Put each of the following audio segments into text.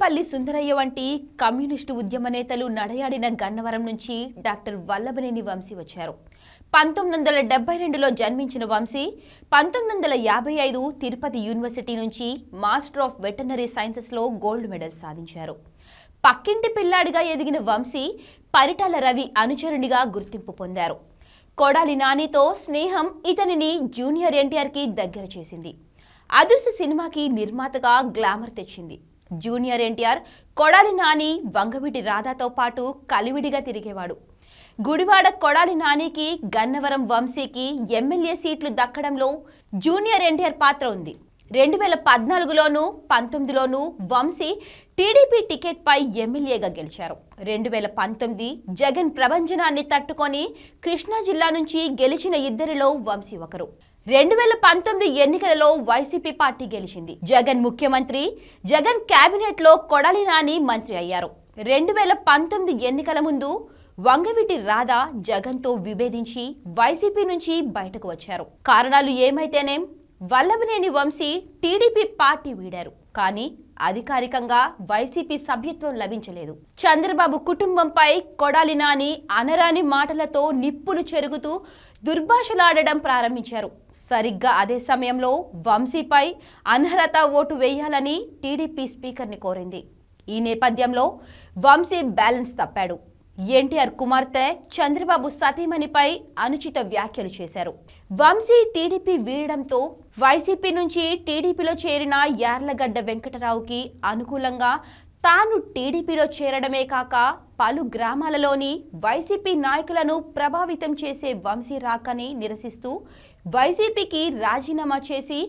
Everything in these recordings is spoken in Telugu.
దేవులపల్లి సుందరయ్య వంటి కమ్యూనిస్టు ఉద్యమ నేతలు నడయాడిన గన్నవరం నుంచి డాక్టర్ వల్లభనేని వంశీ వచ్చారు. 1972లో జన్మించిన వంశీ 1955 తిరుపతి యూనివర్సిటీ నుంచి మాస్టర్ ఆఫ్ వెటర్నరీ సైన్సెస్లో గోల్డ్ మెడల్ సాధించారు. పక్కింటి పిల్లాడిగా ఎదిగిన వంశీ పరిటాల రవి అనుచరునిగా గుర్తింపు పొందారు. కొడాలి నానితో స్నేహం ఇతనిని జూనియర్ ఎన్టీఆర్కి దగ్గర చేసింది. అదృశ్య సినిమాకి నిర్మాతగా గ్లామర్ తెచ్చింది. జూనియర్ ఎన్టీఆర్ కొడాలి నాని వంగవీటి రాధాతో పాటు కలివిడిగా తిరిగేవాడు. గుడివాడ కొడాలి నానికి గన్నవరం వంశీకి ఎమ్మెల్యే సీట్లు దక్కడంలో జూనియర్ ఎన్టీఆర్ పాత్ర ఉంది. 2014లోనూ 19లోనూ వంశీ టీడీపీ టికెట్ పై ఎమ్మెల్యేగా గెలిచారు. 2019 జగన్ ప్రభంజనాన్ని తట్టుకొని కృష్ణా జిల్లా నుంచి గెలిచిన ఇద్దరిలో వంశీ ఒకరు. 2019 ఎన్నికలలో వైసీపీ పార్టీ గెలిచింది. జగన్ ముఖ్యమంత్రి, జగన్ కేబినెట్ లో కొడాలి నాని మంత్రి అయ్యారు. 2019 ఎన్నికల ముందు వంగవీటి రాధ జగన్ తో విభేదించి వైసీపీ నుంచి బయటకు వచ్చారు. కారణాలు ఏమైతేనేం వల్లభనేని వంశీ టీడీపీ పార్టీ వీడారు. కానీ అధికారికంగా వైసీపీ సభ్యత్వం లభించలేదు. చంద్రబాబు కుటుంబంపై కొడాలి నాని అనరాని మాటలతో నిప్పులు చెరుగుతూ దుర్భాషలాడడం ప్రారంభించారు. సరిగ్గా అదే సమయంలో వంశీపై అనర్హత ఓటు వేయాలని టీడీపీ స్పీకర్ని కోరింది. ఈ నేపథ్యంలో వంశీ బ్యాలెన్స్ తప్పాడు. ఎన్టీఆర్ కుమార్తె చంద్రబాబు సతీమణిపై అనుచిత వ్యాఖ్యలు చేశారు. వంశీ టీడీపీ వీడడంతో వైసీపీ నుంచి టీడీపీలో చేరిన యార్లగడ్డ వెంకటరావుకి అనుకూలంగా తాను టీడీపీలో చేరడమే కాక పలు గ్రామాలలోని వైసీపీ నాయకులను ప్రభావితం చేసే వంశీ రాకని నిరసిస్తూ వైసీపీకి రాజీనామా చేసి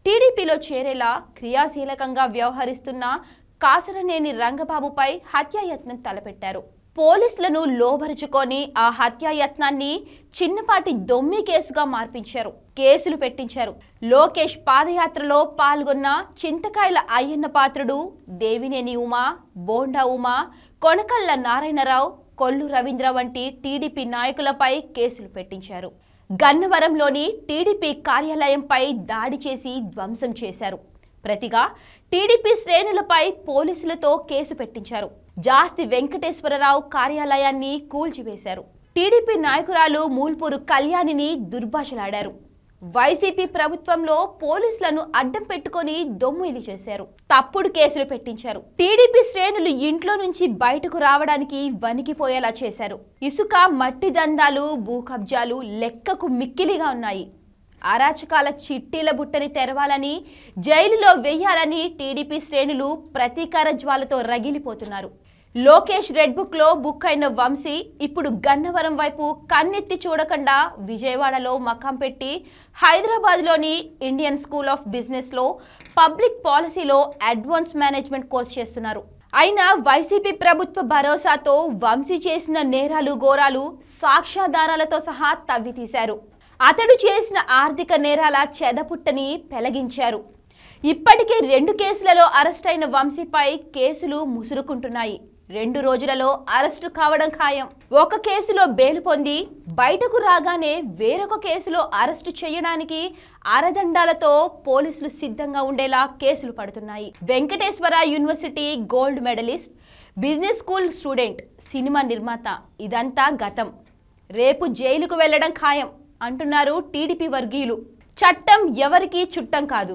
టీడీపీలో చేరేలా క్రియాశీలకంగా వ్యవహరిస్తున్న కాసరనేని రంగబాబుపై హత్యాయత్నం తలపెట్టారు. పోలీసులను లోబరుచుకొని ఆ హత్యాయత్నాన్ని చిన్నపాటి దొమ్మి కేసుగా మార్పించారు. కేసులు పెట్టించారు. లోకేష్ పాదయాత్రలో పాల్గొన్న చింతకాయల అయ్యన్న పాత్రుడు, దేవినేని ఉమా, బోండా ఉమా, కొనకళ్ళ నారాయణరావు, కొల్లు రవీంద్ర వంటి టీడీపీ నాయకులపై కేసులు పెట్టించారు. గన్నవరంలోని టీడీపీ కార్యాలయంపై దాడి చేసి ధ్వంసం చేశారు. ప్రతిగా టీడీపీ శ్రేణులపై పోలీసులతో కేసు పెట్టించారు. జాస్తి వెంకటేశ్వరరావు కార్యాలయాన్ని కూల్చివేశారు. టీడీపీ నాయకురాలు మూల్పూరు కళ్యాణిని దుర్భాషలాడారు. వైసీపీ ప్రభుత్వంలో పోలీసులను అడ్డం పెట్టుకొని దొమ్మిలి చేశారు. తప్పుడు కేసులు పెట్టించారు. టీడీపీ శ్రేణులు ఇంట్లో నుంచి బయటకు రావడానికి వణికిపోయేలా చేశారు. ఇసుక, మట్టి దందాలు, భూ కబ్జాలు లెక్కకు మిక్కిలిగా ఉన్నాయి. అరాచకాల చిట్టీల బుట్టని తెరవాలని, జైలులో వెయ్యాలని టీడీపీ శ్రేణులు ప్రతీకార జ్వాలతో రగిలిపోతున్నారు. లోకేష్ రెడ్ బుక్ లో బుక్ అయిన వంశీ ఇప్పుడు గన్నవరం వైపు కన్నెత్తి చూడకుండా విజయవాడలో మకాం పెట్టి హైదరాబాద్లోని ఇండియన్ స్కూల్ ఆఫ్ బిజినెస్ లో పబ్లిక్ పాలసీలో అడ్వాన్స్ మేనేజ్మెంట్ కోర్స్ చేస్తున్నారు. అయినా వైసీపీ ప్రభుత్వ భరోసాతో వంశీ చేసిన నేరాలు ఘోరాలు సాక్ష్యాధారాలతో సహా తవ్వితీశారు. అతడు చేసిన ఆర్థిక నేరాల చెదపుట్టని పెలగించారు. ఇప్పటికే 2 కేసులలో అరెస్ట్ అయిన వంశీపై కేసులు ముసురుకుంటున్నాయి. 2 రోజులలో అరెస్టు కావడం ఖాయం. ఒక కేసులో బెయిల్ పొంది బయటకు రాగానే వేరొక కేసులో అరెస్టు చేయడానికి అరదండాలతో పోలీసులు సిద్ధంగా ఉండేలా కేసులు పడుతున్నాయి. Venkateswara university gold medalist, business school student, cinema నిర్మాత ఇదంతా గతం. రేపు జైలుకు వెళ్లడం ఖాయం అంటున్నారు టీడీపీ వర్గీయులు. చట్టం ఎవరికీ చుట్టం కాదు.